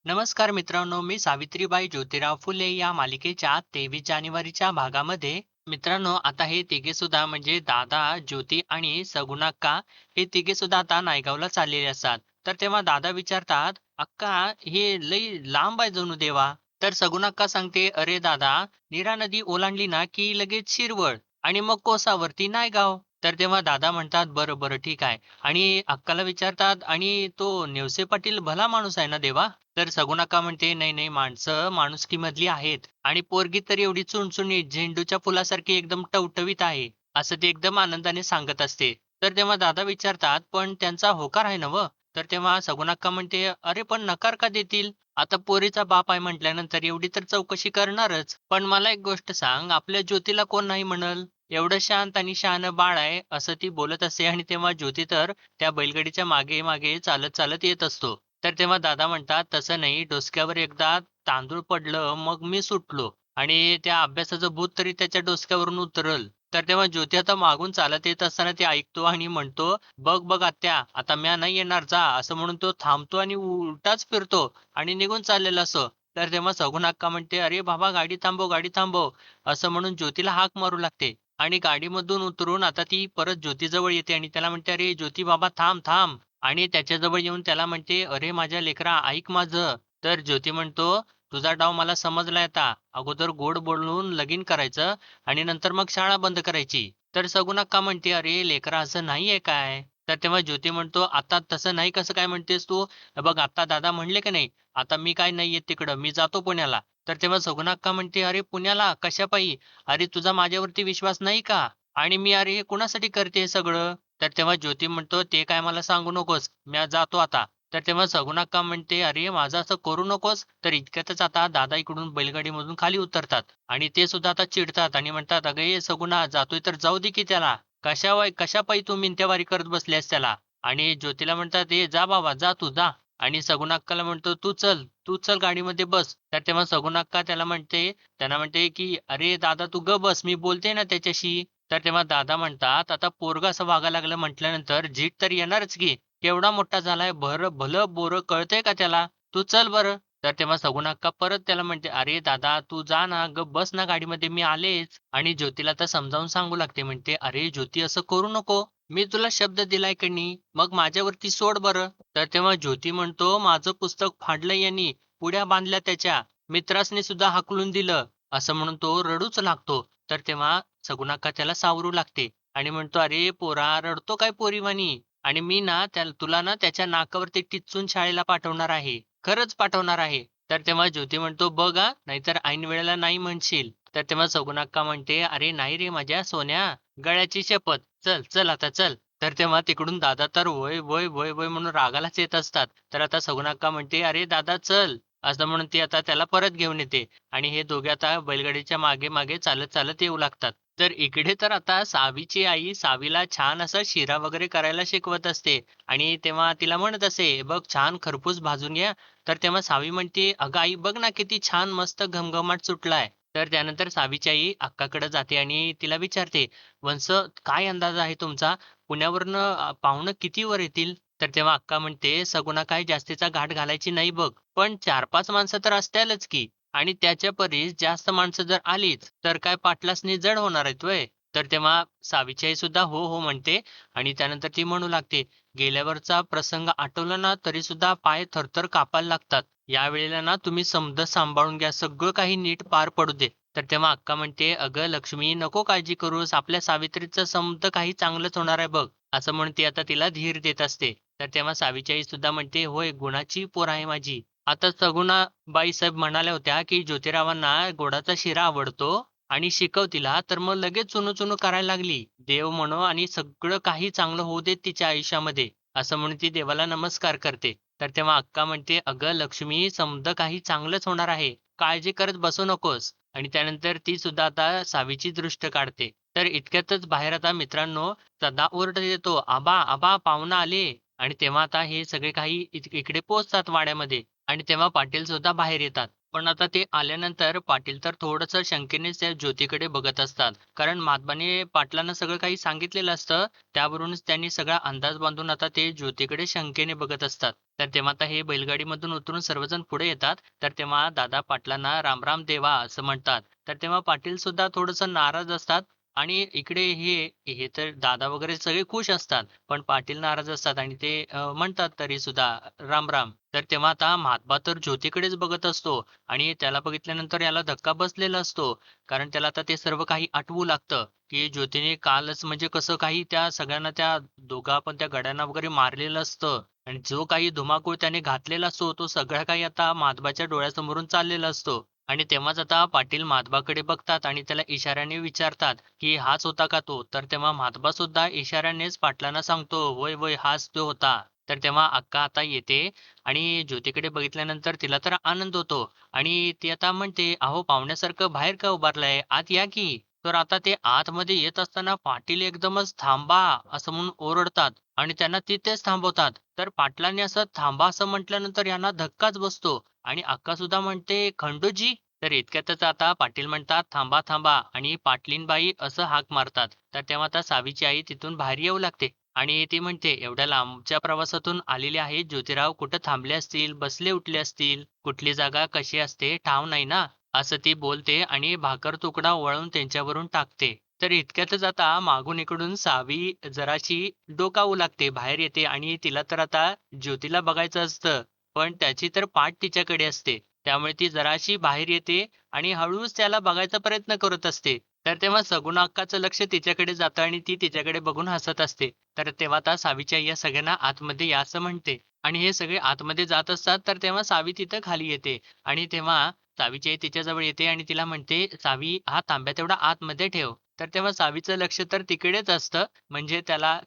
नमस्कार मित्रांनो, मी सावित्रीबाई ज्योतिराव फुले या मालिकेच्या 23 जानेवारीच्या भागामध्ये मित्रांनो, आता हे तिघे सुद्धा म्हणजे दादा, ज्योती आणि सगुणाक्का हे तिघे सुद्धा आता नायगावला चाललेले असतात. तर तेव्हा दादा विचारतात, "अक्का, हे लई लांब आहे जणू देवा." तर सगुणाक्का सांगते, "अरे दादा, नीरा नदी ओलांडली ना की लगेच शिरवळ आणि मग कोसावरती नायगाव." तर तेव्हा दादा म्हणतात, "बरं बरं ठीक आहे." आणि अक्काला विचारतात, "आणि तो नेवसे पाटील भला माणूस आहे ना देवा?" तर सगुणाका म्हणते, "नाही, नाही, माणसं माणुसकीमधली आहेत आणि पोरगी तर एवढी चुणचुणीत, झेंडूच्या फुलासारखी एकदम टवटवीत आहे." असं ते एकदम आनंदाने सांगत असते. तर तेव्हा दादा विचारतात, "पण त्यांचा होकार आहे नव्हं?" तर तेव्हा सगुणाक्का म्हणते, "अरे पण नकार का देतील? आता पोरीचा बाप आहे म्हटल्यानंतर एवढी तर चौकशी करणारच. पण मला एक गोष्ट सांग, आपल्या ज्योतीला कोण नाही म्हणल? एवढं शांत आणि शहाणं बाळ आहे." असं ती बोलत असते आणि तेव्हा ज्योती तर त्या बैलगाडीच्या मागे मागे चालत चालत येत असतो. तर तेव्हा दादा म्हणतात, "तसं नाही, डोसक्यावर एकदा तांदूळ पडलं, मग मी सुटलो आणि त्या अभ्यासाचं भूत तरी त्याच्या डोसक्यावरून उतरल." तर तेव्हा ज्योती आता मागून चालत येत असताना ते ऐकतो आणि म्हणतो, "बघ, बघ आत्या, आता म्या नाही येणार जा." असं म्हणून तो थांबतो आणि उलटाच फिरतो आणि निघून चाललेला असतो. तर तेव्हा सगून अक्का म्हणते, "अरे बाबा, गाडी थांबव, गाडी थांबव." असं म्हणून ज्योतीला हाक मारू लागते आणि गाडीमधून उतरून आता ती परत ज्योतीजवळ येते आणि त्याला म्हणते, "अरे ज्योती बाबा, थांब, थांब." आणि त्याच्याजवळ येऊन त्याला म्हणते, "अरे माझ्या लेकरा, ऐक माझं." तर ज्योती म्हणतो, "तुझा डाव मला समजलाय आता. अगोदर गोड बोलून लगीन करायचं आणि नंतर मग शाळा बंद करायची." तर सगुणा का म्हणते, "अरे लेकरा, असं नाहीये काय?" तर तेव्हा ज्योती म्हणतो, "आता तसं नाही कसं काय म्हणतेस तू? हे बघ आता दादा म्हणले की नाही, आता मी काय नाही येत तिकडं, मी जातो पुण्याला." तर तेव्हा सगुणा अक्का म्हणते, "अरे पुण्याला कशापायी? अरे तुझा माझ्यावरती विश्वास नाही का? आणि मी अरे हे कुणासाठी करते हे सगळं?" तर तेव्हा ज्योती म्हणतो, "ते काय मला सांगू नकोस. म्या जातो आता." तर तेव्हा सगुणाक्का म्हणते, "अरे माझं असं करू नकोस." तर इतक्यातच आता दादा इकडून बैलगाडीमधून खाली उतरतात आणि ते सुद्धा आता चिडतात आणि म्हणतात, "अगं ये सगुणा, जातोय तर जाऊ दे की त्याला. कशापायी तू मिंत्यावारी करत बसल्यास त्याला?" आणि ज्योतीला म्हणतात, "ए जा बाबा, जा तू जा." आणि सगुणाक्काला म्हणतो, तू चल गाडीमध्ये बस." तर तेव्हा सगुणाक्का त्यांना म्हणते, की "अरे दादा तू गप बस, मी बोलते ना त्याच्याशी." तर तेव्हा दादा म्हणतात, "आता पोरगं असं वागायला लागलं म्हटल्यानंतर जीट तर येणारच की. केवढा मोठा झालाय, भलं बोरं कळतंय का त्याला? तू चल बरं." तर तेव्हा सगुण अक्का परत त्याला म्हणते, "अरे दादा तू जा ना, गप बस ना गाडीमध्ये, मी आलेच." आणि ज्योतीला तर समजावून सांगू लागते. म्हणते, "अरे ज्योती असं करू नको. मी तुला शब्द दिलाय की नाही, मग माझ्यावरती सोड बरं." तर तेव्हा ज्योती म्हणतो, "माझं पुस्तक फाडलं यांनी, पुड्या बांधल्या त्याच्या, मित्रासनी सुद्धा हाकलून दिलं." असं म्हणून तो रडूच लागतो. तर तेव्हा सगुण अक्का त्याला सावरू लागते आणि म्हणतो, "अरे पोरा, रडतो काय पोरीवानी? आणि मी ना तुला ना त्याच्या नाकावरती टिच्चून शाळेला पाठवणार आहे. खरंच पाठवणार आहे." तर तेव्हा ज्योती म्हणतो, "बघ हां, नाहीतर ऐनवेळेला नाही म्हणशील." तर तेव्हा सगुण म्हणते, "अरे नाही रे माझ्या सोन्या, गळ्याची शपथ. चल, चल आता चल." तर तेव्हा तिकडून दादा तर "वय, वय, वय, वय" म्हणून रागालाच येत असतात. तर आता सगुण म्हणते, "अरे दादा चल." असं म्हणून ती आता त्याला परत घेऊन येते आणि हे दोघे आता बैलगाडीच्या मागे-मागे चालत, चालत येऊ लागतात. तर इकडे तर आता सावीची आई सावीला छान असा शिरा वगैरे करायला शिकवत असते आणि तेव्हा तिला म्हणत असे, "बघ छान खरपूस भाजून घ्या." तर तेव्हा सावी म्हणते, "अगं आई बघ ना किती छान मस्त घमघमाट सुटलाय." तर त्यानंतर सावीची आई अक्काकडे जाते आणि तिला विचारते, "वंस काय अंदाज आहे तुमचा? पुण्यावरनं पाहुणं किती वर येतील?" तर तेव्हा अक्का म्हणते, "सगुणा काय जास्तीचा घाट घालायची नाही बघ. पण 4-5 माणसं तर असतीलच की. आणि त्याच्या परीस जास्त माणसं जर आलीच, तर काय पाटलासनी जड होणार आहेत व्हय?" तर तेव्हा सावीची आई सुद्धा हो, हो म्हणते आणि त्यानंतर ती म्हणू लागते, "गेल्यावरचा प्रसंग आठवला ना तरी सुद्धा पाय थरथर कापायला लागतात. यावेळेला ना तुम्ही समद सांभाळून घ्या. सगळं काही नीट पार पडू दे." तर तेव्हा अक्का म्हणते, "अगं लक्ष्मी नको काळजी करूस. आपल्या सावित्रीचं समद काही चांगलंच होणार आहे बघ." असं म्हणून ती आता तिला धीर देत असते. तर तेव्हा सावीची आई सुद्धा म्हणते, "होय, गुणाची पोर आहे माझी." आता सगुणाबाई साहेब म्हणाल्या होत्या, की ज्योतिरावांना गोडाचा शिरा आवडतो आणि शिकव तिला, तर मग लगेच चुनू-चुनू करायला लागली. देव म्हणो आणि सगळं काही चांगलं होऊ देत तिच्या आयुष्यामध्ये, असं म्हणून ती देवाला नमस्कार करते. तर तेव्हा अक्का म्हणते, "अगं लक्ष्मी, समदं काही चांगलंच होणार आहे. काळजी करत बसू नकोस." आणि त्यानंतर ती सुद्धा आता सावीची दृष्ट काढते. तर इतक्यातच बाहेर आता मित्रांनो सदा ओरडत येतो, "आबा, आबा, पाहुणं आले." आणि तेव्हा आता हे सगळे काही इकडे पोहोचतात वाड्यामध्ये आणि तेव्हा पाटील सुद्धा बाहेर येतात. पण आता ते आल्यानंतर पाटील तर थोडंसं शंकेनेच त्या ज्योतीकडे बघत असतात. कारण महात्माने पाटलांना सगळं काही सांगितलेलं असतं. त्यावरूनच त्यांनी सगळा अंदाज बांधून आता ते ज्योतीकडे शंकेने बघत असतात. तर तेव्हा आता हे बैलगाडीमधून उतरून सर्वजण पुढे येतात. तर तेव्हा दादा पाटलांना "राम देवा" असं म्हणतात. तर तेव्हा पाटील सुद्धा थोडंसं नाराज असतात आणि इकडे हे हे तर दादा वगैरे सगळे खुश असतात. पण पाटील नाराज असतात आणि ते म्हणतात तरीसुद्धा "राम." तर तेव्हा आता महात्मा तर ज्योतीकडेच बघत असतो आणि त्याला बघितल्यानंतर याला धक्का बसलेला असतो. कारण त्याला आता ते सर्व काही आठवू लागतं, की ज्योतीने कालच म्हणजे कसं काही त्या सगळ्यांना त्या दोघा पण त्या गड्यांना वगैरे मारलेलं असतं आणि जो काही धुमाकूळ त्याने घातलेला असतो, तो सगळा काही आता महात्माच्या डोळ्यासमोरून चाललेला असतो. आणि तेव्हाच आता पाटील महात्माकडे बघतात आणि त्याला इशाऱ्याने विचारतात, की "हाच होता का तो?" तर तेव्हा महात्मा सुद्धा इशाऱ्यानेच पाटलांना सांगतो, "होय, होय, हाच तो होता." तर तेव्हा अक्का आता येते आणि ज्योतीकडे बघितल्यानंतर तिला तर आनंद होतो आणि ती आता म्हणते, "अहो पाहुण्यासारखं बाहेर का उभारलाय? आत या की." तर आता ते आतमध्ये येत असताना पाटील एकदमच "थांबा" असं म्हणून ओरडतात आणि त्यांना तिथेच थांबवतात. तर पाटलांनी असं थांबा असं म्हटल्यानंतर यांना धक्काच बसतो आणि अक्का सुद्धा म्हणते, "खंडूजी?" तर इतक्यातच आता पाटील म्हणतात, "थांबा, थांबा" आणि पाटलीनबाई असं हाक मारतात. तर तेव्हा आता सावीची आई तिथून बाहेर येऊ लागते. आणि ती म्हणते, "एवढ्या लांबच्या प्रवासातून आलेले आहेत ज्योतिराव, कुठं थांबले असतील, बसले उठले असतील, कुठली जागा कशी असते ठाव नाही ना." असं ती बोलते आणि भाकर तुकडा वळून त्यांच्यावरून टाकते. तर इतक्यातच आता मागून इकडून सावी जराशी डोकावू लागते, बाहेर येते आणि तिला तर आता ज्योतीला बघायचं असतं, पण त्याची तर पाठ तिच्याकडे असते. त्यामुळे ती जराशी बाहेर येते आणि हळूच त्याला बघायचा प्रयत्न करत असते. तर तेव्हा सगुण अक्काचं लक्ष तिच्याकडे जातं आणि ती तिच्याकडे बघून हसत असते. तर तेव्हा आता सावीची आई या सगळ्यांना आतमध्ये या असं म्हणते आणि हे सगळे आतमध्ये जात असतात. तर तेव्हा सावी तिथं खाली येते आणि तेव्हा सावीची आई तिच्याजवळ येते आणि तिला म्हणते, "सावी, हा तांब्या तेवढा आतमध्ये ठेव." तर तेव्हा सावीचं लक्ष तर तिकडेच असतं. म्हणजे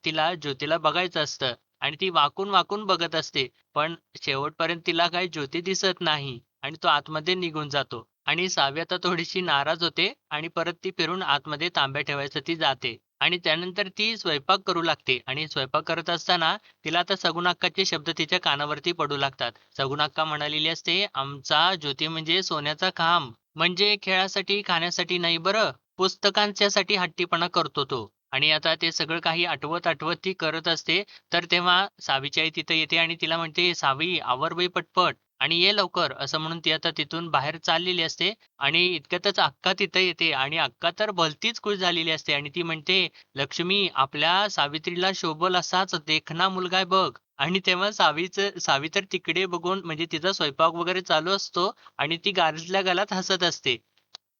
तिला ज्योतीला बघायचं असतं आणि ती वाकून बघत असते. पण शेवटपर्यंत तिला काही ज्योती दिसत नाही आणि तो आतमध्ये निघून जातो. आणि सावी आता थोडीशी नाराज होते आणि परत ती फिरून आतमध्ये तांब्या ठेवायसाठी जाते. आणि त्यानंतर ती स्वयंपाक करू लागते आणि स्वयंपाक करत असताना तिला आता सगुण अक्काचे शब्द तिच्या कानावरती पडू लागतात. सगुण अक्का म्हणालेली असते, "आमचा ज्योती म्हणजे सोन्याचा खांब. म्हणजे खेळासाठी, खाण्यासाठी नाही बरं, पुस्तकांच्यासाठी हट्टीपणा करतो तो." आणि आता ते सगळं काही आठवत ती करत असते. तर तेव्हा सावीची आई तिथं येते आणि तिला म्हणते, "सावी, आवर बाई पटपट आणि ये लवकर." असं म्हणून ती आता तिथून बाहेर चाललेली असते आणि इतक्यातच अक्का तिथं येते आणि अक्का तर भलतीच खुश झालेली असते आणि ती म्हणते, "लक्ष्मी, आपल्या सावित्रीला शोभल असाच देखणा मुलगा आहे बघ." आणि तेव्हा सावी तर तिकडे बघून म्हणजे तिचा स्वयंपाक वगैरे चालू असतो आणि ती गालातल्या गालात हसत असते.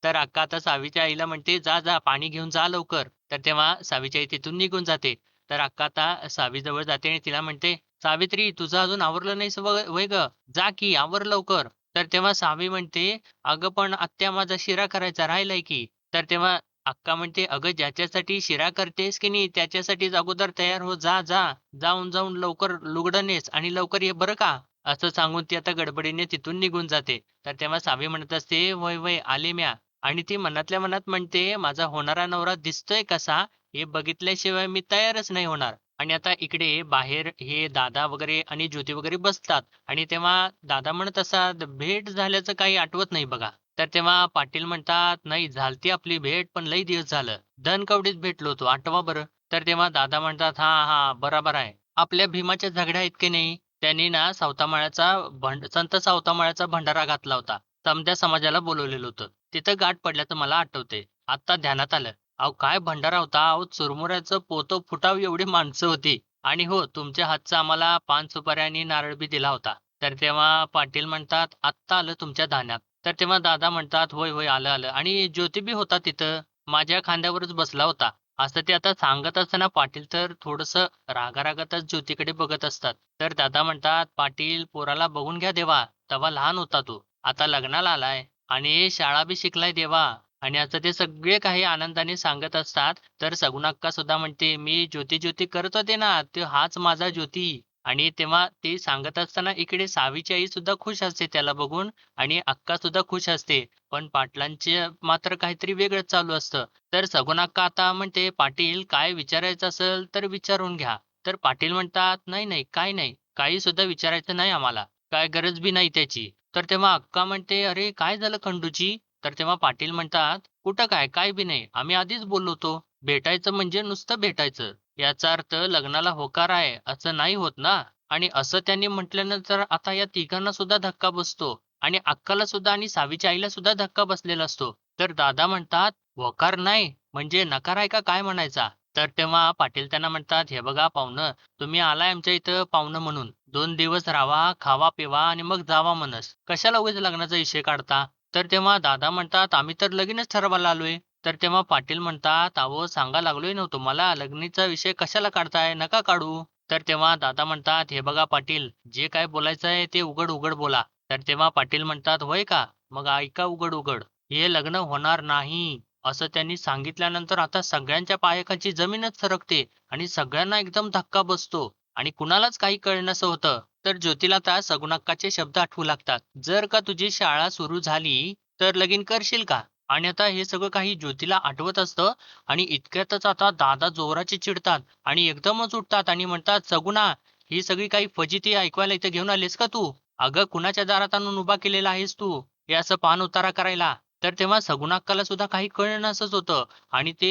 तर अक्का आता सावीच्या आईला म्हणते, "जा, जा, पाणी घेऊन जा लवकर." तर तेव्हा सावीची आई तिथून निघून जाते. तर अक्का आता सावीजवळ जाते आणि तिला म्हणते, "सावित्री, तुझं अजून आवरलं नाहीस व्हय गं? जा की आवर लवकर." तर तेव्हा सावी म्हणते, "अगं पण आत्या माझा शिरा करायचा राहिलाय की." तर तेव्हा अक्का म्हणते, "अगं ज्याच्यासाठी शिरा करतेस की नाही त्याच्यासाठीच अगोदर तयार हो. जा, जा. जाऊन लवकर लुगडं नेस आणि लवकर ये बरं का." असं सांगून ती आता गडबडीने तिथून निघून जाते. तर तेव्हा सावी म्हणत असते, "होय, होय, आले म्या." आणि ती मनातल्या मनात म्हणते, "माझा होणारा नवरा दिसतोय कसा, हे बघितल्याशिवाय मी तयारच नाही होणार." आणि आता इकडे बाहेर हे दादा वगैरे आणि ज्योती वगैरे बसतात आणि तेव्हा दादा म्हणत असतात, "भेट झाल्याचं काही आठवत नाही बघा." तर तेव्हा पाटील म्हणतात, "नाही झालती आपली भेट, पण लई दिवस झालं. धनकवडीत भेटलो होतो, आठवा बरं." तर तेव्हा दादा म्हणतात, "हां, हां, बरोबर आहे. आपल्या भीमाच्या झगड्या आहेत की नाही, त्यांनी ना संत सावतामाळ्याचा भंडारा घातला होता. समद्या समाजाला बोलवलेलं होतं. तिथं गाठ पडल्याचं मला आठवतंय. आत्ता ध्यानात आलं. अहो काय भंडारा होता. अहो चुरमुऱ्याचं पोतं फुटावं एवढी माणसं होती. आणि हो तुमच्या हातचा आम्हाला पान सुपारी आणि नारळ बी दिला होता." तर तेव्हा पाटील म्हणतात, "आत्ता आलं तुमच्या ध्यानात." तर तेव्हा दादा म्हणतात, "होय, होय, आलं." आणि ज्योती बी होता तिथं. माझ्या खांद्यावरच बसला होता. असं ते आता सांगत असताना पाटील तर थोडंसं रागारागातच ज्योतीकडे बघत असतात. तर दादा म्हणतात, "पाटील पोराला बघून घ्या देवा. तेव्हा लहान होता तो. आता लग्नाला आलाय आणि शाळा बी शिकलाय देवा." आणि असं ते सगळे काही आनंदाने सांगत असतात. तर सगुणाक्का सुद्धा म्हणते, "मी ज्योती ज्योती करत होते ना, तो हाच माझा ज्योती." आणि तेव्हा ते सांगत असताना इकडे सावीची आई सुद्धा खुश असते त्याला बघून आणि अक्का सुद्धा खुश असते. पण पाटलांचे मात्र काहीतरी वेगळंच चालू असतं. तर सगुणाक्का आता म्हणते, "पाटील काय विचारायचं असेल तर विचारून घ्या." तर पाटील म्हणतात, "नाही, नाही, काही नाही. काही सुद्धा विचारायचं नाही आम्हाला. काय गरज बी नाही त्याची." तर तेव्हा अक्का म्हणते, "अरे काय झालं खंडूजी?" तर तेव्हा पाटील म्हणतात, "कुठं काय? काय बी नाही. आम्ही आधीच बोललो होतो. भेटायचं म्हणजे नुसतं भेटायचं. याचा अर्थ लग्नाला होकार आहे असं नाही होत ना." आणि असं त्यांनी म्हटल्यानंतर आता या तिघांना सुद्धा धक्का बसतो आणि अक्काला सुद्धा आणि सावीच्या आईला सुद्धा धक्का बसलेला असतो. तर दादा म्हणतात, "होकार नाही म्हणजे नकार आहे का काय म्हणायचा?" तर तेव्हा पाटील त्यांना म्हणतात, "हे बघा पाहुणं, तुम्ही आलाय आमच्या इथं पाहुणं म्हणून. 2 दिवस राहावा, खावा-पिवा आणि मग जावा म्हणस. कशाला उगाच लग्नाचा विषय काढता?" तर तेव्हा दादा म्हणतात, "आम्ही तर लगीनच ठरवायला आलोय." तर तेव्हा पाटील म्हणतात, "अहो सांगा लागलोय ना तुम्हाला, लग्नाचा विषय कशाला काढताय? नका काढू." तर तेव्हा दादा म्हणतात, "हे बघा पाटील, जे काय बोलायचं आहे ते उघड-उघड बोला." तर तेव्हा पाटील म्हणतात, "होय का? मग ऐका उघड-उघड. हे लग्न होणार नाही." असं त्यांनी सांगितल्यानंतर आता सगळ्यांच्या पायाखालची जमीनच सरकते आणि सगळ्यांना एकदम धक्का बसतो आणि कुणालाच काही कळेनासं होतं. तर ज्योतीला त्या सगुणाक्काचे शब्द आठवू लागतात. "जर का तुझी शाळा सुरू झाली, तर लगीन करशील का?" आणि आता हे सगळं काही ज्योतीला आठवत असतं आणि इतक्यातच आता दादा जोराचे चिडतात आणि एकदमच उठतात आणि म्हणतात, "सगुणा, ही सगळी काही फजिती ऐकवायला इथं घेऊन आलीस का तू? अगं कुणाच्या दारात आणून उभा केलेला आहेस तू, हे असं पाणउतारा करायला?" तर तेव्हा सगुणा अक्काला सुद्धा काही कळेनासंच होतं आणि ती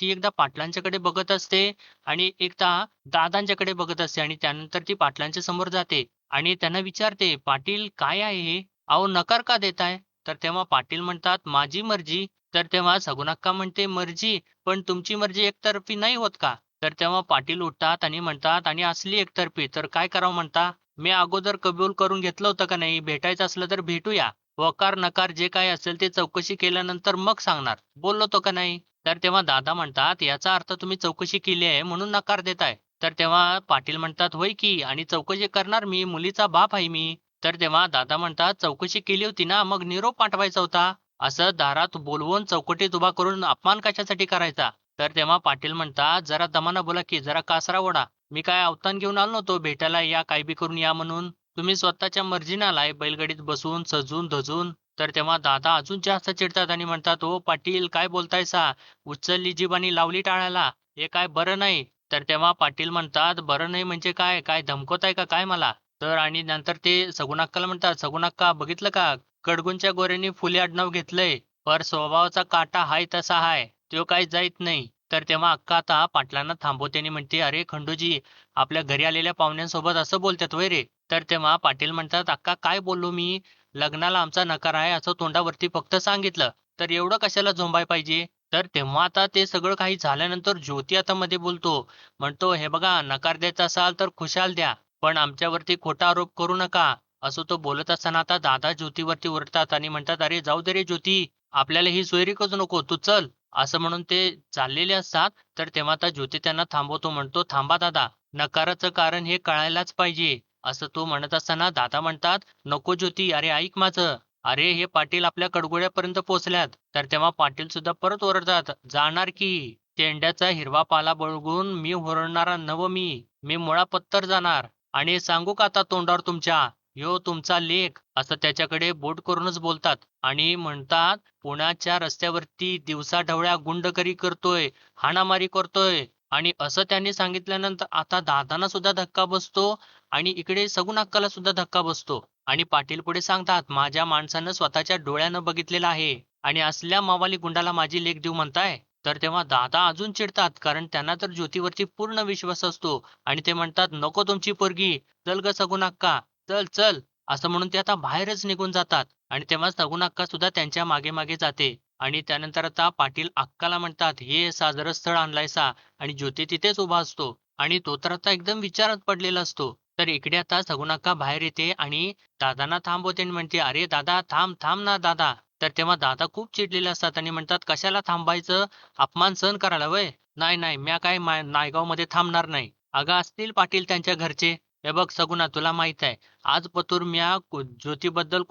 एकदा पाटलांच्याकडे बघत असते आणि एकदा दादांच्याकडे बघत असते आणि त्यानंतर ती पाटलांच्या समोर जाते आणि त्यांना विचारते, "पाटील काय आहे हे? अहो नकार का देताय?" तर तेव्हा पाटील म्हणतात, "माझी मर्जी." तर तेव्हा सगुणा अक्का म्हणते, "मर्जी? पण तुमची मर्जी एकतर्फी नाही होत का?" तर तेव्हा पाटील उठतात आणि म्हणतात, "आणि असली एकतर्फी तर काय करावं म्हणता? मी अगोदर कबूल करून घेतलं होतं का नाही? भेटायचं असलं तर भेटूया. होकार-नकार जे काही असेल ते चौकशी केल्यानंतर मग सांगणार. बोललो होतो का नाही?" तर तेव्हा दादा म्हणतात, "याचा अर्थ तुम्ही चौकशी केली आहे म्हणून नकार देताय." तर तेव्हा पाटील म्हणतात, "होय की आणि चौकशी करणार मी, मुलीचा बाप आहे मी." तर तेव्हा दादा म्हणतात, "चौकशी केली होती ना, मग निरोप पाठवायचा होता. असं दारात बोलवून चौकटीत उभा करून अपमान कशासाठी करायचा?" तर तेव्हा पाटील म्हणतात, "जरा दमानं बोला की, जरा कासरा ओढा. मी काय अवतान घेऊन आलो नव्हतो भेटायला या, काही बी करून या म्हणून. तुम्ही स्वतःच्या मर्जीने आलाय बैलगाडीत बसून, सजून-धजून." तर तेव्हा दादा अजून जास्त चिडतात आणि म्हणतात, "ओ पाटील काय बोलतायसा? उचलली जीभ आणि लावली टाळ्याला. हे काय बरं नाही." तर तेव्हा पाटील म्हणतात, "बरं नाही म्हणजे काय? काय धमकवताय का काय मला?" तर आणि नंतर ते सगुणाक्काला म्हणतात, "सगुणाक्का बघितलं का? कडगुंच्या गोऱ्याने फुले आडनाव घेतलंय. पर स्वभावाचा काटा हाय तसा हाय. त्यो काही जाईत नाही." तर तेव्हा अक्का आता पाटलांना थांबवते आणि म्हणते, "अरे खंडूजी, आपल्या घरी आलेल्या पाहुण्यांसोबत असं बोलतात होय रे?" तर तेव्हा पाटील म्हणतात, "अक्का काय बोललो मी? लग्नाला आमचा नकार आहे असं तोंडावरती फक्त सांगितलं. तर एवढं कशाला झोंबाय पाहिजे?" तर तेव्हा आता ते सगळं काही झाल्यानंतर ज्योती आता मध्ये बोलतो. म्हणतो, "हे बघा नकार द्यायचा असाल तर खुशाल द्या. पण आमच्यावरती खोटा आरोप करू नका." असं तो बोलत असताना आता दादा ज्योतीवरती ओरडतात आणि म्हणतात, "अरे जाऊ दे रे ज्योती, आपल्याला ही सोयरीकच नको, तू चल." असं म्हणून ते चाललेले असतात. तर तेव्हा आता ज्योती त्यांना थांबवतो. म्हणतो, "थांबा दादा, नकाराचं कारण हे कळायलाच पाहिजे." असं तो म्हणत असताना दादा म्हणतात, "नको ज्योती, अरे ऐक माझं. अरे हे पाटील आपल्या कडगोळ्यापर्यंत पोहोचल्यात." तर तेव्हा पाटील सुद्धा परत ओरडतात, "जाणार की. तेंड्याचा हिरवा पाला बळगून मी ओरडणारा नव मी. मी मुळापत्तर जाणार. आणि सांगू का आता तोंडावर तुमच्या, ह्यो तुमचा लेक." असं त्याच्याकडे बोट करूनच बोलतात आणि म्हणतात, "पुण्याच्या रस्त्यावरती दिवसाढवळ्या गुंडकरी करतोय, हाणामारी करतोय." आणि असं त्यांनी सांगितल्यानंतर आता दादांना सुद्धा धक्का बसतो आणि इकडे सगून अक्काला सुद्धा धक्का बसतो. आणि पाटील पुढे सांगतात, "माझ्या माणसानं स्वतःच्या डोळ्यानं बघितलेलं आहे आणि असल्या मवाली गुंडाला माझी लेक देऊ म्हणताय?" तर तेव्हा दादा अजून चिडतात, कारण त्यांना तर ज्योतीवरती पूर्ण विश्वास असतो आणि ते म्हणतात, "नको तुमची पोरगी. चल गं सगून अक्का, चल, चल." असं म्हणून ते आता बाहेरच निघून जातात आणि तेव्हा सगून अक्का सुद्धा त्यांच्या मागे-मागे जाते आणि त्यानंतर आता पाटील अक्काला म्हणतात, "हे साजरं स्थळ आणलायसा." आणि ज्योती तिथेच उभा असतो आणि तो तर आता एकदम विचारात पडलेला असतो. तर इकडे आता सगुण अक्का बाहेर येते आणि दादांना थांबवते आणि म्हणते, "अरे दादा थांब, थांब ना दादा." तर तेव्हा दादा खूप चिडलेले असतात आणि म्हणतात, "कशाला थांबायचं? अपमान सहन करायला होय? नाही, नाही, म्या काय नायगावमध्ये थांबणार नाही." "अगं असतील पाटील त्यांच्या घरचे. हे बघ सगुणा तुला माहीत आहे, आज पतूर म्या ज्योतीबद्दल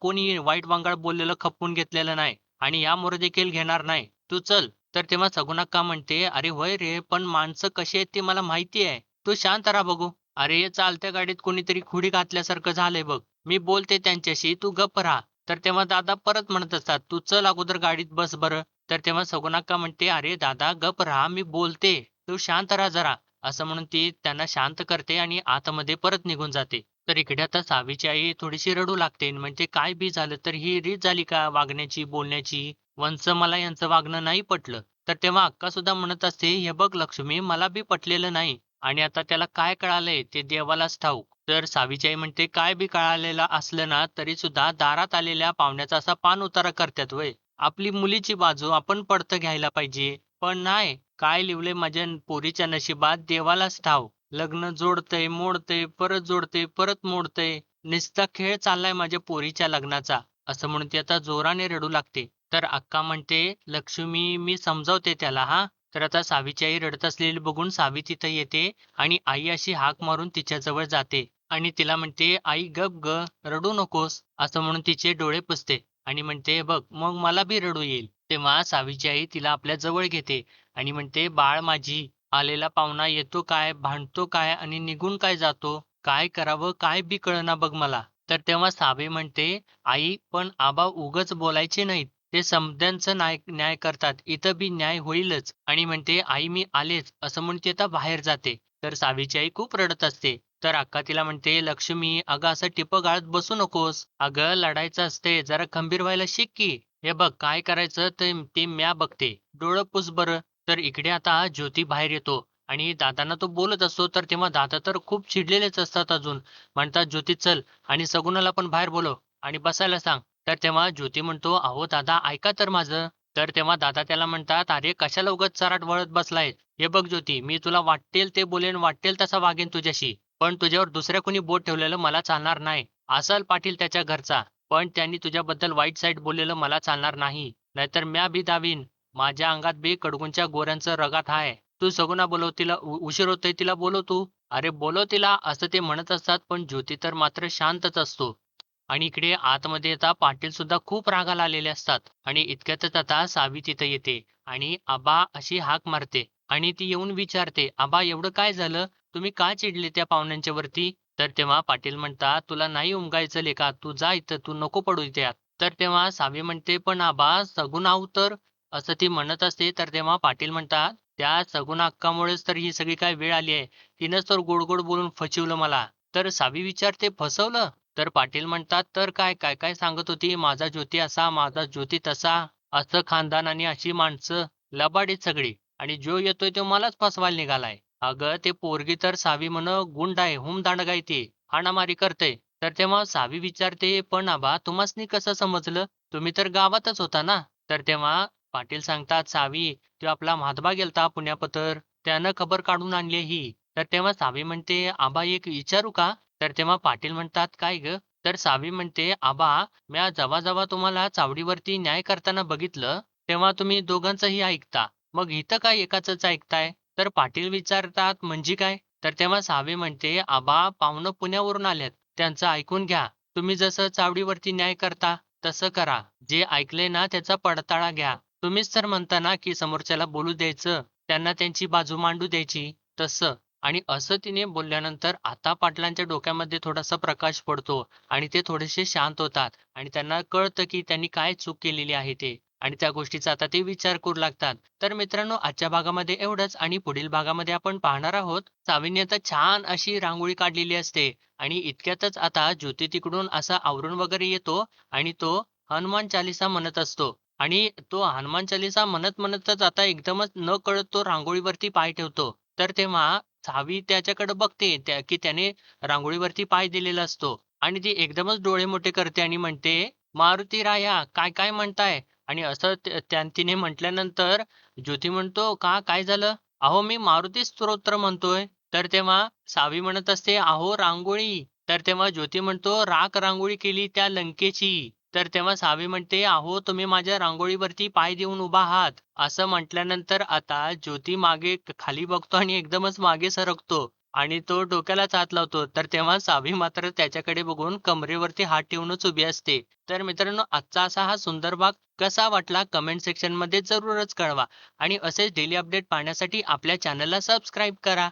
कोणी वाईट वांगाळ बोललेलं खपवून घेतलेलं नाही आणि यामुळे देखील घेणार नाही. तू चल." तर तेव्हा सगुण अक्का म्हणते, "अरे होय रे, पण माणसं कशी आहेत ते मला माहिती आहे. तू शांत राहा बघू." "अरे चालत्या गाडीत कोणीतरी खुडी घातल्यासारखं झालंय बघ. मी बोलते त्यांच्याशी, तू गप्प राहा." तर तेव्हा दादा परत म्हणत असतात, "तू चल अगोदर गाडीत बस बरं." तर तेव्हा सगुण अक्का म्हणते, "अरे दादा गप्प राहा, मी बोलते. तू शांत राहा जरा." असं म्हणून ती त्यांना शांत करते आणि आतमध्ये परत निघून जाते. तर इकडे आता सावीची आई थोडीशी रडू लागते. म्हणजे काय बी झालं तर ही रीत झाली का वागण्याची, बोलण्याची? वंच मला यांचं वागणं नाही पटलं. तर तेव्हा अक्का सुद्धा म्हणत असते, "हे बघ लक्ष्मी, मला बी पटलेलं नाही आणि आता त्याला काय कळालंय ते देवालाच ठाऊक." तर सावीची आई म्हणते, "काय बी कळालेलं असलं ना, तरी सुद्धा दारात आलेल्या पाहुण्याचा असा पाणउतारा करतात व्हय? आपली मुलीची बाजू आपण पडतं घ्यायला पाहिजे. पण नाही, काय लिवलंय माझ्या पोरीच्या नशिबात देवालाच ठाऊक. लग्न जोडतंय, मोडतंय, परत जोडतंय, परत मोडतंय. नुसता खेळ चाललाय माझ्या पोरीच्या लग्नाचा." असं म्हणून ती आता जोराने रडू लागते. तर अक्का म्हणते, "लक्ष्मी, मी समजावते त्याला हां." तर आता सावीची आई रडत असलेली बघून सावी तिथं येते आणि आई अशी हाक मारून तिच्याजवळ जाते आणि तिला म्हणते, "आई गप गं, रडू नकोस." असं म्हणून तिचे डोळे पुसते आणि म्हणते, "बघ, मग मला बी रडू येईल." तेव्हा सावीची आई तिला आपल्या जवळ घेते आणि म्हणते, "बाळ माझी, आलेला पाहुणा येतो काय, भांडतो काय आणि निघून काय जातो? काय करावं काय बी कळेना बघ मला." तर तेव्हा सावी म्हणते, "आई, पण आबा उगाच बोलायचे नाहीत. ते समद्यांचं न्याय करतात. इथं बी न्याय होईलच." आणि म्हणते, "आई मी आलेच." असं म्हणून ती आता बाहेर जाते. तर सावीची आई खूप रडत असते. तर अक्का तिला म्हणते, "लक्ष्मी, अगं असं टिपं गाळत बसू नकोस. अगं लढायचं असते, जरा खंबीर व्हायला शिक की. हे बघ काय करायचं ते ते म्या बघते. डोळं पुस बरं." तर इकडे आता ज्योती बाहेर येतो आणि दादांना तो बोलत असतो. तर तेव्हा दादा तर खूप चिडलेलेच असतात अजून. म्हणतात, "ज्योती चल आणि सगुणाला पण बाहेर बोलव आणि बसायला सांग." तर तेव्हा ज्योती म्हणतो, "अहो दादा ऐका तर माझं." तर तेव्हा दादा त्याला म्हणतात, "अरे कशाला उगाच चराट वळत बसलाय? हे बघ ज्योती, मी तुला वाटेल ते बोलेन, वाटेल तसा वागेन तुझ्याशी. पण तुझ्यावर दुसऱ्या कोणी बोट ठेवलेलं मला चालणार नाही. असेल पाटील त्याच्या घरचा, पण त्यांनी तुझ्याबद्दल वाईट साईट बोललेलं मला चालणार नाही. नाहीतर म्या बी दावीन. माझ्या अंगात बी कडगुंच्या गोऱ्यांचं रगात आहे. तू सगुणा बोलव तिला, उशीर होतोय तिला बोलव तू." "अरे बोलव तिला," असं ते म्हणत असतात. पण ज्योती तर मात्र शांतच असतो. आणि इकडे आतमध्ये आता पाटील सुद्धा खूप रागाला आलेले असतात आणि इतक्यातच आता सावी तिथं येते आणि आबा अशी हाक मारते आणि ती येऊन विचारते, "आबा एवढं काय झालं? तुम्ही का चिडले त्या पाहुण्यांच्या वरती?" तर तेव्हा पाटील म्हणतात, "तुला नाही उमगायचं लेका, तू जा इथं, तू नको पडू इथे आत." तर तेव्हा सावी म्हणते, "पण आबा सगून आऊ तर?" असं ती म्हणत असते. तर तेव्हा पाटील म्हणतात, "त्या सगुणा अक्कामुळेच तर ही सगळी काय वेळ आली आहे. तिनंच तर गोड गोड बोलून फसवलं मला." तर सावी विचारते, "फसवलं?" तर पाटील म्हणतात, "तर काय, काय-काय सांगत होती, माझा ज्योती असा, माझा ज्योती तसा, असं खानदान आणि अशी माणसं, लबाडीत सगळी आणि जो येतोय तो मलाच फसवायला निघालाय. अगं ते पोरगी तर सावी म्हण गुंड आहे, हुमदांडगा आहे ती, हाणामारी करते." तर तेव्हा सावी विचारते, "पण आबा तुम्हासनी कसं समजलं? तुम्ही तर गावातच होता ना?" तर तेव्हा पाटील सांगतात, "सावी, तो आपला म्हातबा गेलता पुण्यापतर, त्यानं खबर काढून आणली ही." तर तेव्हा सावी म्हणते, "आबा एक विचारू का?" तर तेव्हा पाटील म्हणतात, "काय गं?" तर सावी म्हणते, "आबा, म्या जेव्हा-जेव्हा तुम्हाला चावडीवरती न्याय करताना बघितलं, तेव्हा तुम्ही दोघांचंही ऐकता. मग इथं काय एकाचंच ऐकताय?" तर पाटील विचारतात, "म्हणजे काय?" तर तेव्हा सावी म्हणते, "आबा, पाहुणं पुण्यावरून आलेत. त्यांचं ऐकून घ्या. तुम्ही जसं चावडीवरती न्याय करता, तसं करा. जे ऐकलंय ना त्याचा पडताळा घ्या. तुम्हीच तर म्हणता ना, की समोरच्याला बोलू द्यायचं, त्यांना त्यांची बाजू मांडू द्यायची, तसं." आणि असं तिने बोलल्यानंतर आता पाटलांच्या डोक्यामध्ये थोडासा प्रकाश पडतो आणि ते थोडेसे शांत होतात आणि त्यांना कळतं की त्यांनी काय चूक केलेली आहे ते आणि त्या गोष्टीचा आता ते विचार करू लागतात. तर मित्रांनो आजच्या भागामध्ये एवढंच आणि पुढील भागामध्ये आपण पाहणार आहोत सावीने आता छान अशी रांगोळी काढलेली असते आणि इतक्यातच आता ज्योती तिकडून असा आवरून वगैरे येतो आणि तो हनुमान चालीसा म्हणत असतो आणि तो हनुमान चालीसा म्हणत म्हणतच आता एकदमच न कळत तो रांगोळीवरती पाय ठेवतो. तर तेव्हा सावी त्याच्याकडे बघते की त्याने रांगोळीवरती पाय दिलेला असतो आणि ती एकदमच डोळे मोठे करते आणि म्हणते, "मारुती राया काय काय म्हणताय?" आणि असं तिने म्हटल्यानंतर ज्योती म्हणतो, "का काय झालं?" "अहो मी मारुती स्तोत्र म्हणतोय." तर तेव्हा सावी म्हणत असते, "अहो रांगोळी." तर तेव्हा ज्योती म्हणतो, "राख रांगोळी केली त्या लंकेची." तर तेव्हा सावी म्हणते, "अहो तुम्ही माझ्या रांगोळीवरती पाय देऊन उभा आहात." असं म्हटल्यानंतर आता ज्योती मागे खाली बघतो आणि एकदमच मागे सरकतो आणि तो डोक्यालाच हात लावतो. तर तेव्हा सावी मात्र त्याच्याकडे बघून कमरेवरती हात ठेवूनच उभी असते. तर मित्रांनो आजचा असा हा सुंदर भाग कसा वाटला कमेंट सेक्शनमध्ये जरूरच कळवा आणि असेच डेली अपडेट पाहण्यासाठी आपल्या चॅनलला सबस्क्राईब करा.